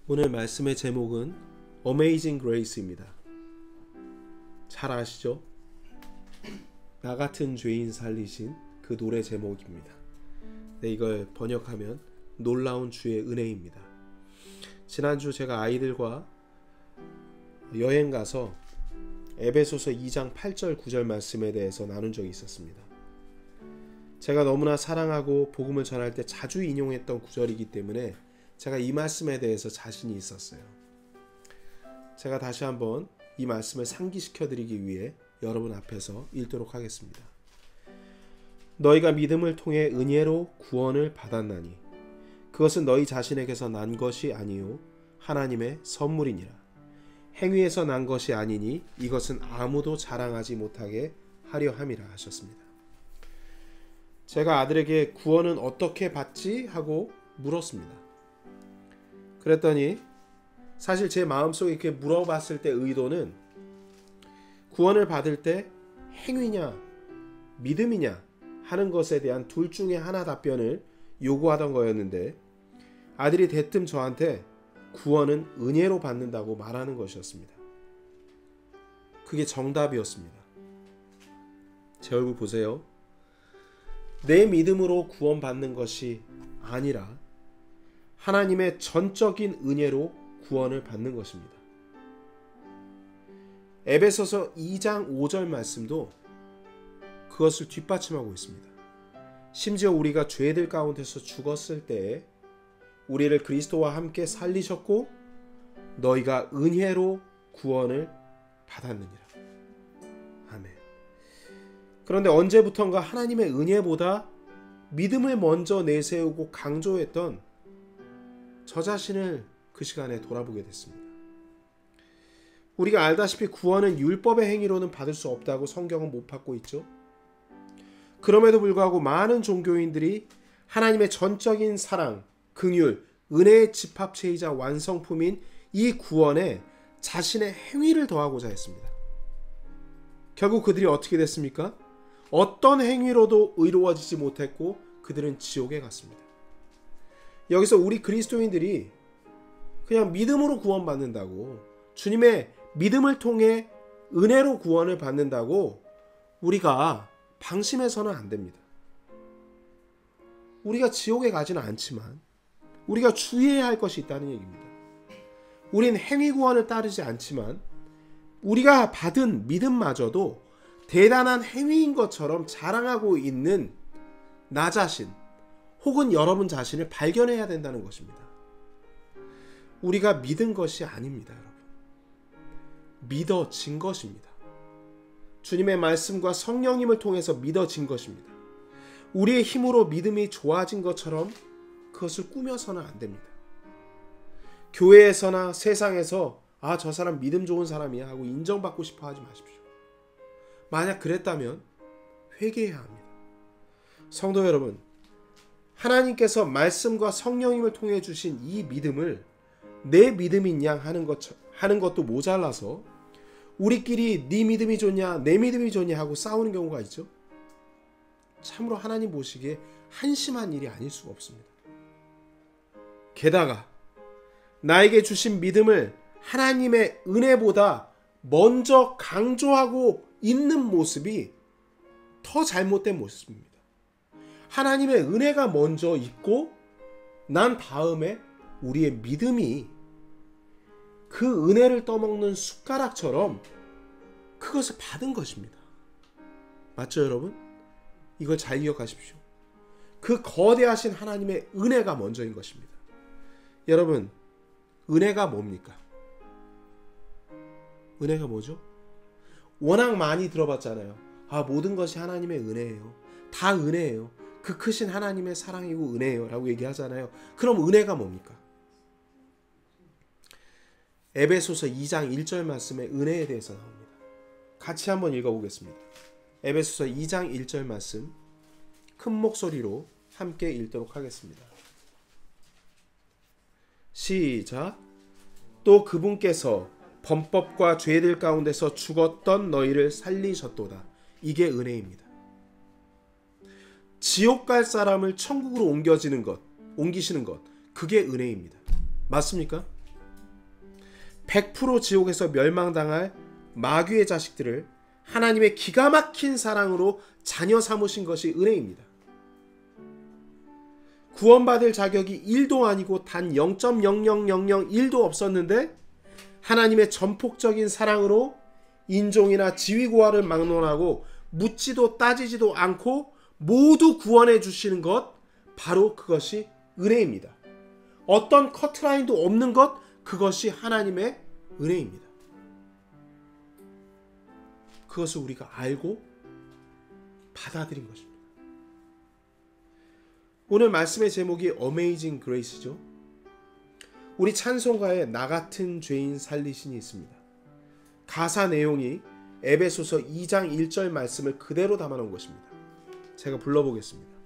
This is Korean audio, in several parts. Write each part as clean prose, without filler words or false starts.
오늘 말씀의 제목은 Amazing Grace입니다. 잘 아시죠? 나 같은 죄인 살리신 그 노래 제목입니다. 네, 이걸 번역하면 놀라운 주의 은혜입니다. 지난주 제가 아이들과 여행 가서 에베소서 2장 8절 9절 말씀에 대해서 나눈 적이 있었습니다. 제가 너무나 사랑하고 복음을 전할 때 자주 인용했던 구절이기 때문에 제가 이 말씀에 대해서 자신이 있었어요. 제가 다시 한번 이 말씀을 상기시켜 드리기 위해 여러분 앞에서 읽도록 하겠습니다. 너희가 믿음을 통해 은혜로 구원을 받았나니 그것은 너희 자신에게서 난 것이 아니요 하나님의 선물이니라. 행위에서 난 것이 아니니 이것은 아무도 자랑하지 못하게 하려 함이라 하셨습니다. 제가 아들에게 구원은 어떻게 받지? 하고 물었습니다. 그랬더니 사실 제 마음속에 이렇게 물어봤을 때 의도는 구원을 받을 때 행위냐 믿음이냐 하는 것에 대한 둘 중에 하나 답변을 요구하던 거였는데 아들이 대뜸 저한테 구원은 은혜로 받는다고 말하는 것이었습니다. 그게 정답이었습니다. 제 얼굴 보세요. 내 믿음으로 구원받는 것이 아니라 하나님의 전적인 은혜로 구원을 받는 것입니다. 에베소서 2장 5절 말씀도 그것을 뒷받침하고 있습니다. 심지어 우리가 죄들 가운데서 죽었을 때에 우리를 그리스도와 함께 살리셨고 너희가 은혜로 구원을 받았느니라. 아멘. 그런데 언제부턴가 하나님의 은혜보다 믿음을 먼저 내세우고 강조했던 저 자신을 그 시간에 돌아보게 됐습니다. 우리가 알다시피 구원은 율법의 행위로는 받을 수 없다고 성경은 못 받고 있죠. 그럼에도 불구하고 많은 종교인들이 하나님의 전적인 사랑, 긍휼, 은혜의 집합체이자 완성품인 이 구원에 자신의 행위를 더하고자 했습니다. 결국 그들이 어떻게 됐습니까? 어떤 행위로도 의로워지지 못했고 그들은 지옥에 갔습니다. 여기서 우리 그리스도인들이 그냥 믿음으로 구원받는다고, 주님의 믿음을 통해 은혜로 구원을 받는다고 우리가 방심해서는 안 됩니다. 우리가 지옥에 가지는 않지만 우리가 주의해야 할 것이 있다는 얘기입니다. 우린 행위 구원을 따르지 않지만 우리가 받은 믿음마저도 대단한 행위인 것처럼 자랑하고 있는 나 자신 혹은 여러분 자신을 발견해야 된다는 것입니다. 우리가 믿은 것이 아닙니다, 여러분. 믿어진 것입니다. 주님의 말씀과 성령님을 통해서 믿어진 것입니다. 우리의 힘으로 믿음이 좋아진 것처럼 그것을 꾸며서는 안 됩니다. 교회에서나 세상에서 저 사람 믿음 좋은 사람이야 하고 인정받고 싶어 하지 마십시오. 만약 그랬다면 회개해야 합니다. 성도 여러분, 하나님께서 말씀과 성령님을 통해 주신 이 믿음을 내 믿음인 양 하는 것도 모자라서 우리끼리 네 믿음이 좋냐 내 믿음이 좋냐 하고 싸우는 경우가 있죠. 참으로 하나님 보시기에 한심한 일이 아닐 수가 없습니다. 게다가 나에게 주신 믿음을 하나님의 은혜보다 먼저 강조하고 있는 모습이 더 잘못된 모습입니다. 하나님의 은혜가 먼저 있고 난 다음에 우리의 믿음이 그 은혜를 떠먹는 숟가락처럼 그것을 받은 것입니다. 맞죠, 여러분? 이걸 잘 기억하십시오. 그 거대하신 하나님의 은혜가 먼저인 것입니다. 여러분, 은혜가 뭡니까? 은혜가 뭐죠? 워낙 많이 들어봤잖아요. 모든 것이 하나님의 은혜예요. 다 은혜예요. 그 크신 하나님의 사랑이고 은혜예요 라고 얘기하잖아요. 그럼 은혜가 뭡니까? 에베소서 2장 1절 말씀에 은혜에 대해서 나옵니다. 같이 한번 읽어보겠습니다. 에베소서 2장 1절 말씀 큰 목소리로 함께 읽도록 하겠습니다. 시작. 또 그분께서 범법과 죄들 가운데서 죽었던 너희를 살리셨도다. 이게 은혜입니다. 지옥 갈 사람을 천국으로 옮기시는 것, 그게 은혜입니다. 맞습니까? 100% 지옥에서 멸망당할 마귀의 자식들을 하나님의 기가 막힌 사랑으로 자녀 삼으신 것이 은혜입니다. 구원받을 자격이 1도 아니고 단 0.00001도 없었는데 하나님의 전폭적인 사랑으로 인종이나 지위고하를 막론하고 묻지도 따지지도 않고 모두 구원해 주시는 것, 바로 그것이 은혜입니다. 어떤 커트라인도 없는 것, 그것이 하나님의 은혜입니다. 그것을 우리가 알고 받아들인 것입니다. 오늘 말씀의 제목이 Amazing Grace죠. 우리 찬송가에 나 같은 죄인 살리신이 있습니다. 가사 내용이 에베소서 2장 1절 말씀을 그대로 담아놓은 것입니다. 제가 불러보겠습니다.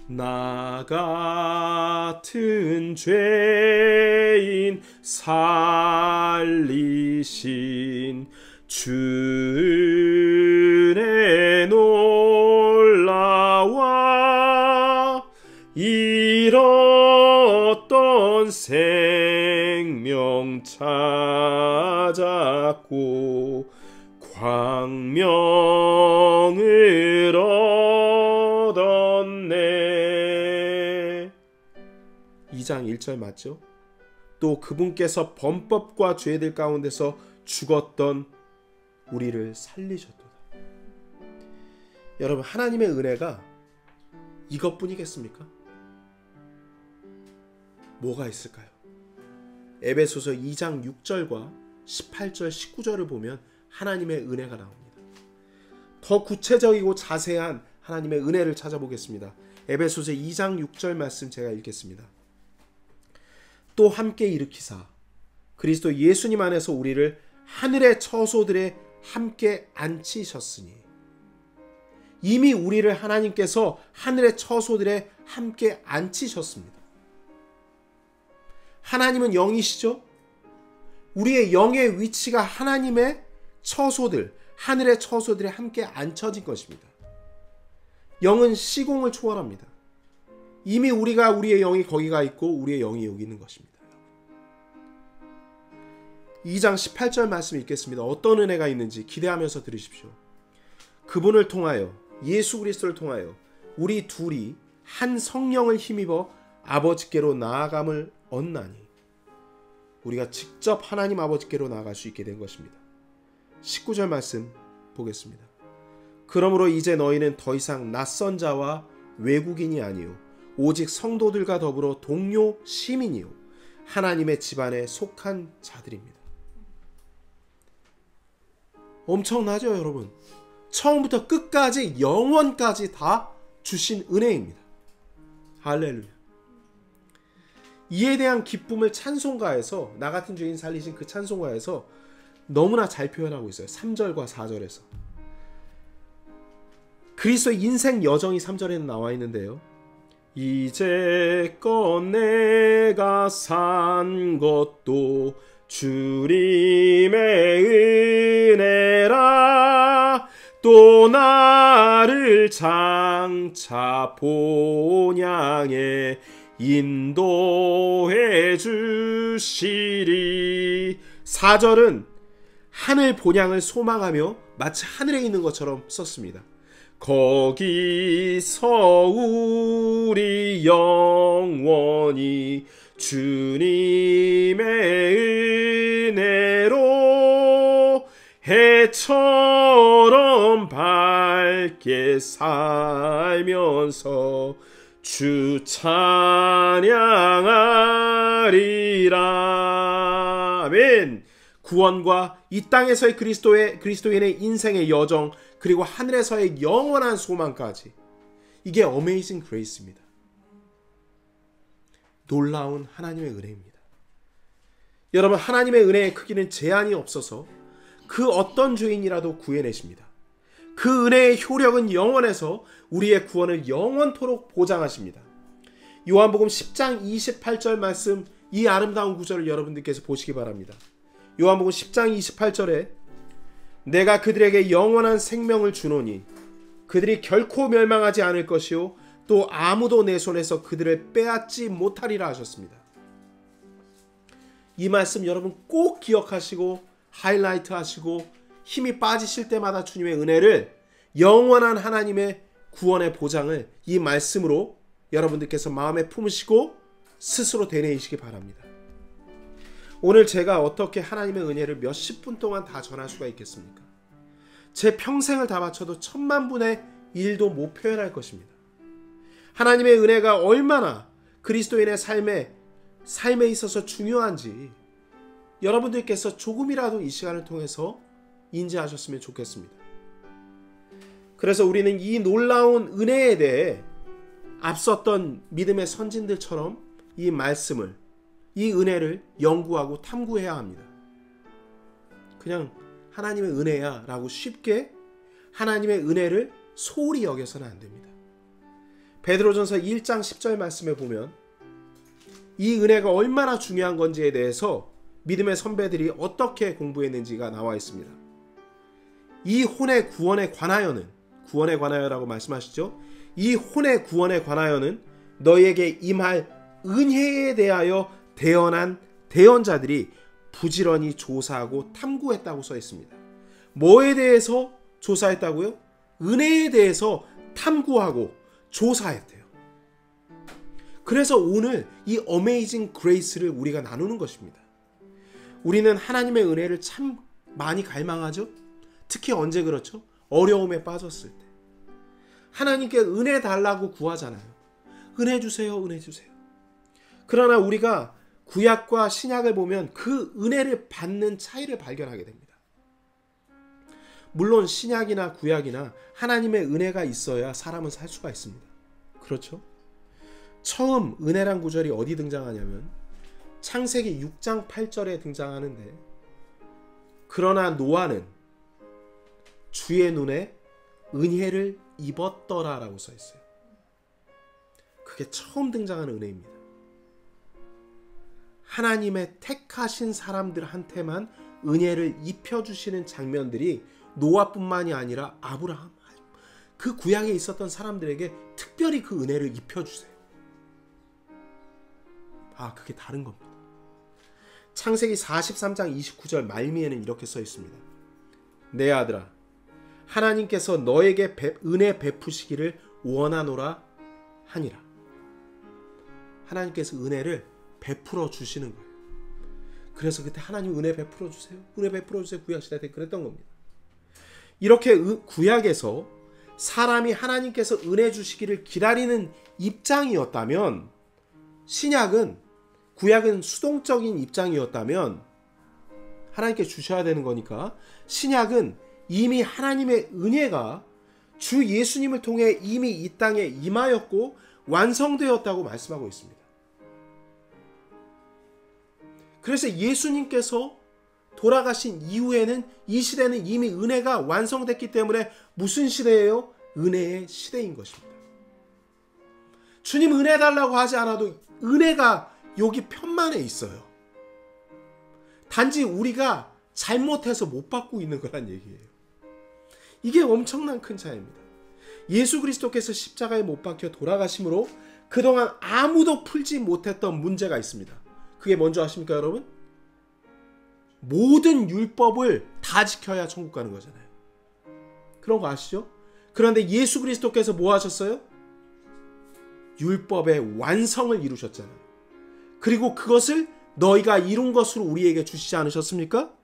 나 같은 죄인 살리신 주 은혜 놀라와 잃었던 생명 찾았고 광명을 얻었네. 2장 1절 맞죠? 또 그분께서 범법과 죄들 가운데서 죽었던 우리를 살리셨도다. 여러분, 하나님의 은혜가 이것뿐이겠습니까? 뭐가 있을까요? 에베소서 2장 6절과 18절 19절을 보면 하나님의 은혜가 나옵니다. 더 구체적이고 자세한 하나님의 은혜를 찾아보겠습니다. 에베소서 2장 6절 말씀 제가 읽겠습니다. 또 함께 일으키사 그리스도 예수님 안에서 우리를 하늘의 처소들에 함께 앉히셨으니. 이미 우리를 하나님께서 하늘의 처소들에 함께 앉히셨습니다. 하나님은 영이시죠? 우리의 영의 위치가 하나님의 처소들, 하늘의 처소들에 함께 앉혀진 것입니다. 영은 시공을 초월합니다. 이미 우리의 영이 거기가 있고 우리의 영이 여기 있는 것입니다. 2장 18절 말씀 읽겠습니다. 어떤 은혜가 있는지 기대하면서 들으십시오. 그분을 통하여, 예수 그리스도를 통하여 우리 둘이 한 성령을 힘입어 아버지께로 나아감을 얻나니. 우리가 직접 하나님 아버지께로 나아갈 수 있게 된 것입니다. 19절 말씀 보겠습니다. 그러므로 이제 너희는 더 이상 낯선 자와 외국인이 아니요 오직 성도들과 더불어 동료 시민이요 하나님의 집안에 속한 자들입니다. 엄청나죠, 여러분? 처음부터 끝까지 영원까지 다 주신 은혜입니다. 할렐루야. 이에 대한 기쁨을 찬송가에서, 나 같은 죄인 살리신 그 찬송가에서 너무나 잘 표현하고 있어요. 3절과 4절에서. 그리스도의 인생 여정이 3절에는 나와 있는데요. 이제껏 내가 산 것도 주님의 은혜라. 또 나를 장차 본향에 인도해 주시리. 4절은 하늘 본향을 소망하며 마치 하늘에 있는 것처럼 썼습니다. 거기서 우리 영원히 주님의 은혜로 해처럼 밝게 살면서 주 찬양하리라. 아멘. 구원과 이 땅에서의 그리스도인의 인생의 여정, 그리고 하늘에서의 영원한 소망까지, 이게 어메이징 그레이스입니다. 놀라운 하나님의 은혜입니다. 여러분, 하나님의 은혜의 크기는 제한이 없어서 그 어떤 죄인이라도 구해내십니다. 그 은혜의 효력은 영원해서 우리의 구원을 영원토록 보장하십니다. 요한복음 10장 28절 말씀, 이 아름다운 구절을 여러분들께서 보시기 바랍니다. 요한복음 10장 28절에 내가 그들에게 영원한 생명을 주노니 그들이 결코 멸망하지 않을 것이요 또 아무도 내 손에서 그들을 빼앗지 못하리라 하셨습니다. 이 말씀 여러분 꼭 기억하시고 하이라이트 하시고 힘이 빠지실 때마다 주님의 은혜를, 영원한 하나님의 구원의 보장을 이 말씀으로 여러분들께서 마음에 품으시고 스스로 되뇌이시기 바랍니다. 오늘 제가 어떻게 하나님의 은혜를 몇십 분 동안 다 전할 수가 있겠습니까? 제 평생을 다 바쳐도 1000만분의 1도 못 표현할 것입니다. 하나님의 은혜가 얼마나 그리스도인의 삶에 있어서 중요한지 여러분들께서 조금이라도 이 시간을 통해서 인지하셨으면 좋겠습니다. 그래서 우리는 이 놀라운 은혜에 대해 앞섰던 믿음의 선진들처럼 이 말씀을, 이 은혜를 연구하고 탐구해야 합니다. 그냥 하나님의 은혜야 라고 쉽게 하나님의 은혜를 소홀히 여겨서는 안 됩니다. 베드로전서 1장 10절 말씀에 보면 이 은혜가 얼마나 중요한 건지에 대해서 믿음의 선배들이 어떻게 공부했는지가 나와 있습니다. 이 혼의 구원에 관하여라고 말씀하시죠. 이 혼의 구원에 관하여는 너희에게 임할 은혜에 대하여 대언한 대언자들이 부지런히 조사하고 탐구했다고 써 있습니다. 뭐에 대해서 조사했다고요? 은혜에 대해서 탐구하고 조사했대요. 그래서 오늘 이 어메이징 그레이스를 우리가 나누는 것입니다. 우리는 하나님의 은혜를 참 많이 갈망하죠. 특히 언제 그렇죠? 어려움에 빠졌을 때 하나님께 은혜 달라고 구하잖아요. 은혜 주세요, 은혜 주세요. 그러나 우리가 구약과 신약을 보면 그 은혜를 받는 차이를 발견하게 됩니다. 물론 신약이나 구약이나 하나님의 은혜가 있어야 사람은 살 수가 있습니다. 그렇죠? 처음 은혜란 구절이 어디 등장하냐면 창세기 6장 8절에 등장하는데, 그러나 노아는 주의 눈에 은혜를 입었더라 라고 써 있어요. 그게 처음 등장하는 은혜입니다. 하나님의 택하신 사람들한테만 은혜를 입혀주시는 장면들이 노아뿐만이 아니라 아브라함, 그 구약에 있었던 사람들에게 특별히 그 은혜를 입혀주세요. 그게 다른 겁니다. 창세기 43장 29절 말미에는 이렇게 써 있습니다. 내 아들아, 하나님께서 너에게 은혜 베푸시기를 원하노라 하니라. 하나님께서 은혜를 베풀어 주시는 거예요. 그래서 그때 하나님 은혜 베풀어 주세요, 은혜 베풀어 주세요, 구약시대 때 그랬던 겁니다. 이렇게 구약에서 사람이 하나님께서 은혜 주시기를 기다리는 입장이었다면, 구약은 수동적인 입장이었다면, 하나님께 주셔야 되는 거니까, 신약은 이미 하나님의 은혜가 주 예수님을 통해 이미 이 땅에 임하였고 완성되었다고 말씀하고 있습니다. 그래서 예수님께서 돌아가신 이후에는 이 시대는 이미 은혜가 완성됐기 때문에 무슨 시대예요? 은혜의 시대인 것입니다. 주님 은혜 달라고 하지 않아도 은혜가 여기 편만에 있어요. 단지 우리가 잘못해서 못 받고 있는 거란 얘기예요. 이게 엄청난 큰 차이입니다. 예수 그리스도께서 십자가에 못 박혀 돌아가심으로 그동안 아무도 풀지 못했던 문제가 있습니다. 그게 뭔지 아십니까, 여러분? 모든 율법을 다 지켜야 천국 가는 거잖아요. 그런 거 아시죠? 그런데 예수 그리스도께서 뭐 하셨어요? 율법의 완성을 이루셨잖아요. 그리고 그것을 너희가 이룬 것으로 우리에게 주시지 않으셨습니까?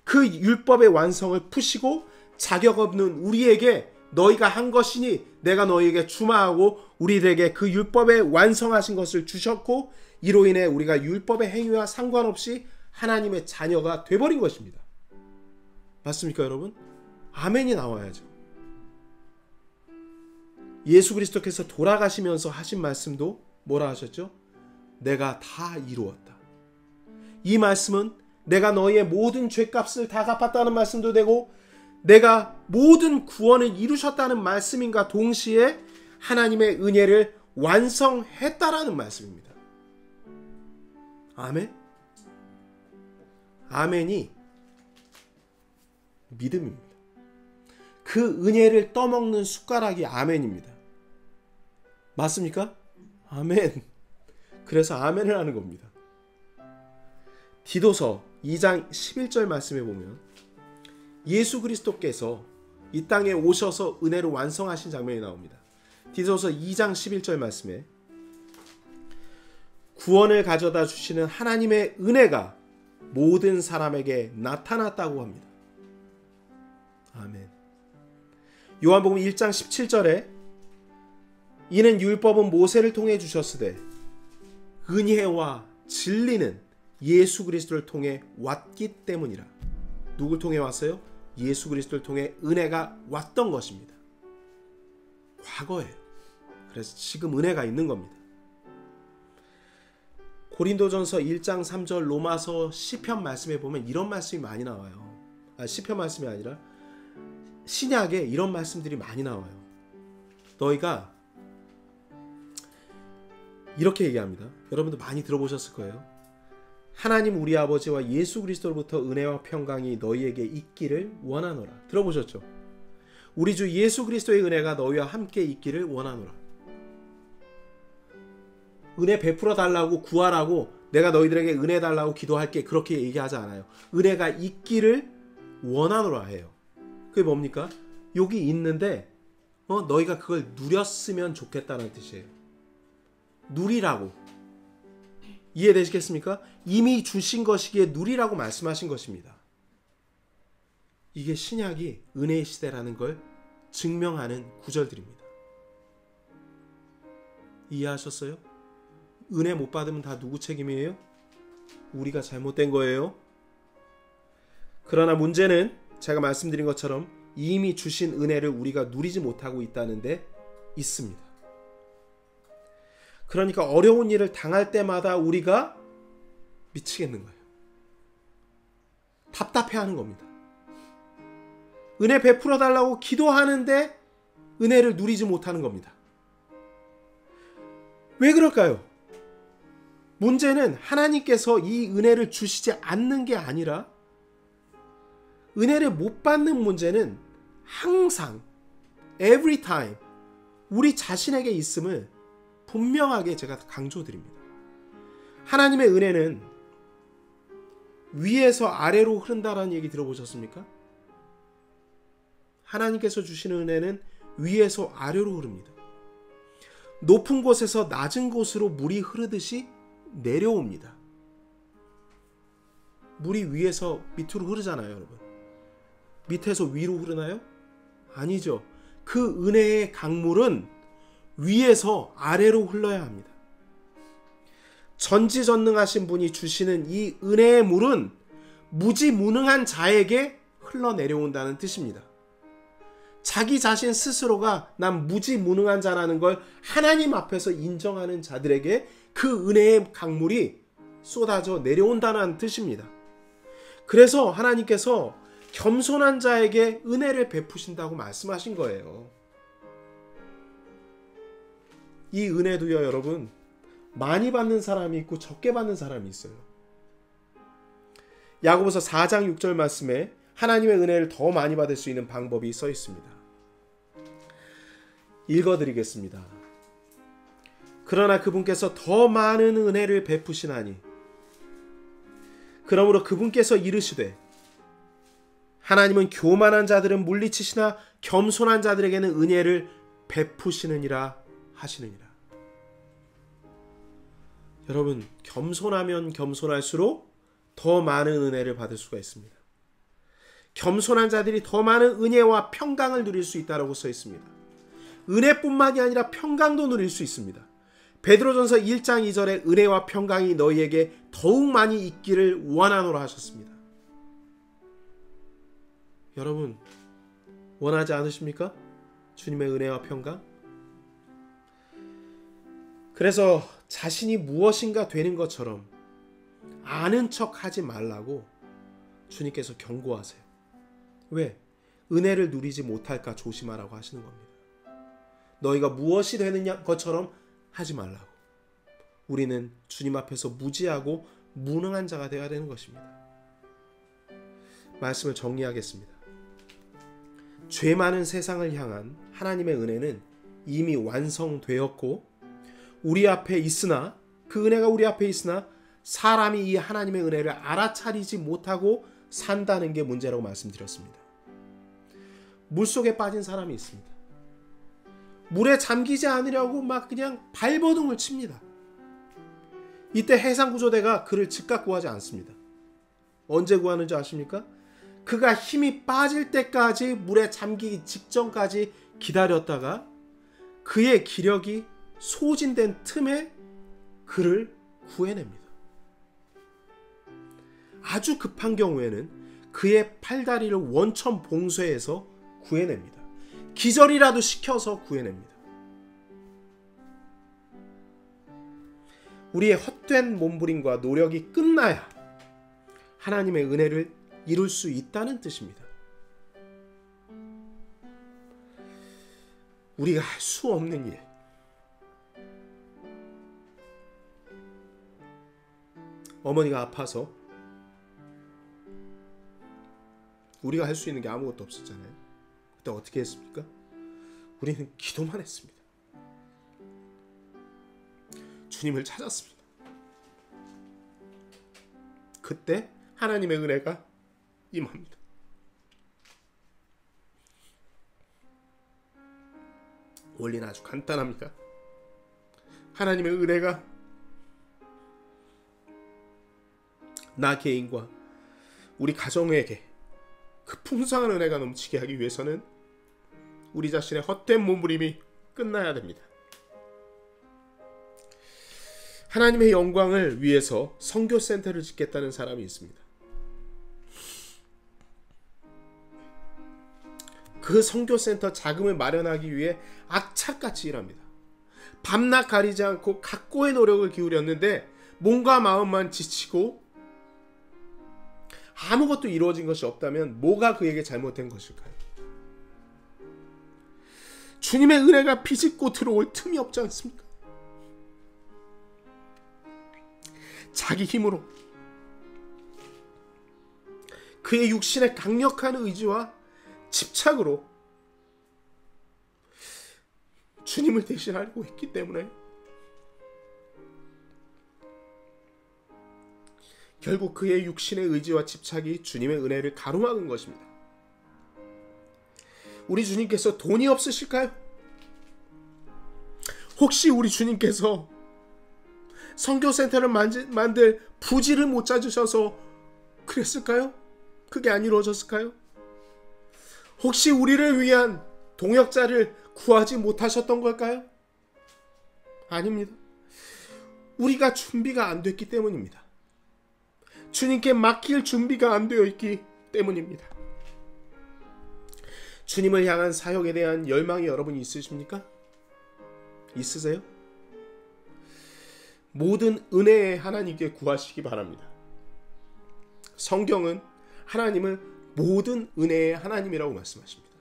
그 율법의 완성을 푸시고 자격 없는 우리에게 너희가 한 것이니 내가 너희에게 주마하고 우리들에게 그 율법의 완성하신 것을 주셨고, 이로 인해 우리가 율법의 행위와 상관없이 하나님의 자녀가 돼버린 것입니다. 맞습니까, 여러분? 아멘이 나와야죠. 예수 그리스도께서 돌아가시면서 하신 말씀도 뭐라 하셨죠? 내가 다 이루었다. 이 말씀은 내가 너희의 모든 죄값을 다 갚았다는 말씀도 되고, 내가 모든 구원을 이루셨다는 말씀인가 동시에 하나님의 은혜를 완성했다라는 말씀입니다. 아멘? 아멘이 믿음입니다. 그 은혜를 떠먹는 숟가락이 아멘입니다. 맞습니까? 아멘. 그래서 아멘을 하는 겁니다. 디도서 2장 11절 말씀에 보면 예수 그리스도께서 이 땅에 오셔서 은혜로 완성하신 장면이 나옵니다. 디도서 2장 11절 말씀에 구원을 가져다 주시는 하나님의 은혜가 모든 사람에게 나타났다고 합니다. 아멘. 요한복음 1장 17절에 이는 율법은 모세를 통해 주셨으되 은혜와 진리는 예수 그리스도를 통해 왔기 때문이라. 누굴 통해 왔어요? 예수 그리스도를 통해 은혜가 왔던 것입니다. 과거예요. 그래서 지금 은혜가 있는 겁니다. 고린도전서 1장 3절, 로마서 시편 말씀에 보면 이런 말씀이 많이 나와요. 시편 말씀이 아니라 신약에 이런 말씀들이 많이 나와요. 너희가 이렇게 얘기합니다. 여러분도 많이 들어보셨을 거예요. 하나님 우리 아버지와 예수 그리스도로부터 은혜와 평강이 너희에게 있기를 원하노라. 들어보셨죠? 우리 주 예수 그리스도의 은혜가 너희와 함께 있기를 원하노라. 은혜 베풀어 달라고 구하라고 내가 너희들에게 은혜 달라고 기도할게 그렇게 얘기하지 않아요. 은혜가 있기를 원하노라 해요. 그게 뭡니까? 여기 있는데 너희가 그걸 누렸으면 좋겠다는 뜻이에요. 누리라고. 이해되시겠습니까? 이미 주신 것이기에 누리라고 말씀하신 것입니다. 이게 신약이 은혜의 시대라는 걸 증명하는 구절들입니다. 이해하셨어요? 은혜 못 받으면 다 누구 책임이에요? 우리가 잘못된 거예요. 그러나 문제는 제가 말씀드린 것처럼 이미 주신 은혜를 우리가 누리지 못하고 있다는 데 있습니다. 그러니까 어려운 일을 당할 때마다 우리가 미치겠는 거예요. 답답해하는 겁니다. 은혜 베풀어 달라고 기도하는데 은혜를 누리지 못하는 겁니다. 왜 그럴까요? 문제는 하나님께서 이 은혜를 주시지 않는 게 아니라 은혜를 못 받는 문제는 항상 every time 우리 자신에게 있음을 분명하게 제가 강조드립니다. 하나님의 은혜는 위에서 아래로 흐른다라는 얘기 들어보셨습니까? 하나님께서 주시는 은혜는 위에서 아래로 흐릅니다. 높은 곳에서 낮은 곳으로 물이 흐르듯이 내려옵니다. 물이 위에서 밑으로 흐르잖아요, 여러분. 밑에서 위로 흐르나요? 아니죠. 그 은혜의 강물은 위에서 아래로 흘러야 합니다. 전지전능하신 분이 주시는 이 은혜의 물은 무지무능한 자에게 흘러내려온다는 뜻입니다. 자기 자신 스스로가 난 무지무능한 자라는 걸 하나님 앞에서 인정하는 자들에게 그 은혜의 강물이 쏟아져 내려온다는 뜻입니다. 그래서 하나님께서 겸손한 자에게 은혜를 베푸신다고 말씀하신 거예요. 이 은혜도요, 여러분, 많이 받는 사람이 있고 적게 받는 사람이 있어요. 야고보서 4장 6절 말씀에 하나님의 은혜를 더 많이 받을 수 있는 방법이 써 있습니다. 읽어드리겠습니다. 그러나 그분께서 더 많은 은혜를 베푸시나니 그러므로 그분께서 이르시되 하나님은 교만한 자들은 물리치시나 겸손한 자들에게는 은혜를 베푸시느니라 하시느니라. 여러분, 겸손하면 겸손할수록 더 많은 은혜를 받을 수가 있습니다. 겸손한 자들이 더 많은 은혜와 평강을 누릴 수 있다고 써 있습니다. 은혜뿐만이 아니라 평강도 누릴 수 있습니다. 베드로전서 1장 2절에 은혜와 평강이 너희에게 더욱 많이 있기를 원하노라 하셨습니다. 여러분, 원하지 않으십니까? 주님의 은혜와 평강? 그래서 자신이 무엇인가 되는 것처럼 아는 척 하지 말라고 주님께서 경고하세요. 왜? 은혜를 누리지 못할까 조심하라고 하시는 겁니다. 너희가 무엇이 되는 것처럼 하지 말라고. 우리는 주님 앞에서 무지하고 무능한 자가 되어야 되는 것입니다. 말씀을 정리하겠습니다. 죄 많은 세상을 향한 하나님의 은혜는 이미 완성되었고 우리 앞에 있으나 그 은혜가 우리 앞에 있으나 사람이 이 하나님의 은혜를 알아차리지 못하고 산다는 게 문제라고 말씀드렸습니다. 물속에 빠진 사람이 있습니다. 물에 잠기지 않으려고 막 그냥 발버둥을 칩니다. 이때 해상구조대가 그를 즉각 구하지 않습니다. 언제 구하는지 아십니까? 그가 힘이 빠질 때까지 물에 잠기기 직전까지 기다렸다가 그의 기력이 소진된 틈에 그를 구해냅니다. 아주 급한 경우에는 그의 팔다리를 원천 봉쇄해서 구해냅니다. 기절이라도 시켜서 구해냅니다. 우리의 헛된 몸부림과 노력이 끝나야 하나님의 은혜를 이룰 수 있다는 뜻입니다. 우리가 할 수 없는 일, 어머니가 아파서 우리가 할 수 있는 게 아무것도 없었잖아요. 그때 어떻게 했습니까? 우리는 기도만 했습니다. 주님을 찾았습니다. 그때 하나님의 은혜가 임합니다. 원리는 아주 간단합니다. 하나님의 은혜가 나 개인과 우리 가정에게 그 풍성한 은혜가 넘치게 하기 위해서는 우리 자신의 헛된 몸부림이 끝나야 됩니다. 하나님의 영광을 위해서 선교센터를 짓겠다는 사람이 있습니다. 그 선교센터 자금을 마련하기 위해 악착같이 일합니다. 밤낮 가리지 않고 각고의 노력을 기울였는데 몸과 마음만 지치고 아무것도 이루어진 것이 없다면 뭐가 그에게 잘못된 것일까요? 주님의 은혜가 비집고 들어올 틈이 없지 않습니까? 자기 힘으로 그의 육신의 강력한 의지와 집착으로 주님을 대신하려고 했기 때문에 결국 그의 육신의 의지와 집착이 주님의 은혜를 가로막은 것입니다. 우리 주님께서 돈이 없으실까요? 혹시 우리 주님께서 선교센터를 만들 부지를 못 찾으셔서 그랬을까요? 그게 안 이루어졌을까요? 혹시 우리를 위한 동역자를 구하지 못하셨던 걸까요? 아닙니다. 우리가 준비가 안 됐기 때문입니다. 주님께 맡길 준비가 안 되어 있기 때문입니다. 주님을 향한 사역에 대한 열망이 여러분이 있으십니까? 있으세요? 모든 은혜의 하나님께 구하시기 바랍니다. 성경은 하나님을 모든 은혜의 하나님이라고 말씀하십니다.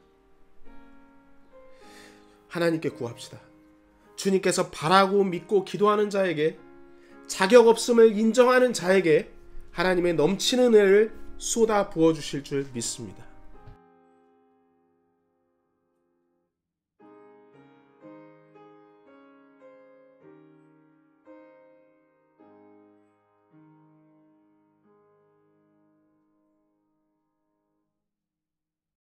하나님께 구합시다. 주님께서 바라고 믿고 기도하는 자에게, 자격 없음을 인정하는 자에게 하나님의 넘치는 은혜를 쏟아 부어주실 줄 믿습니다.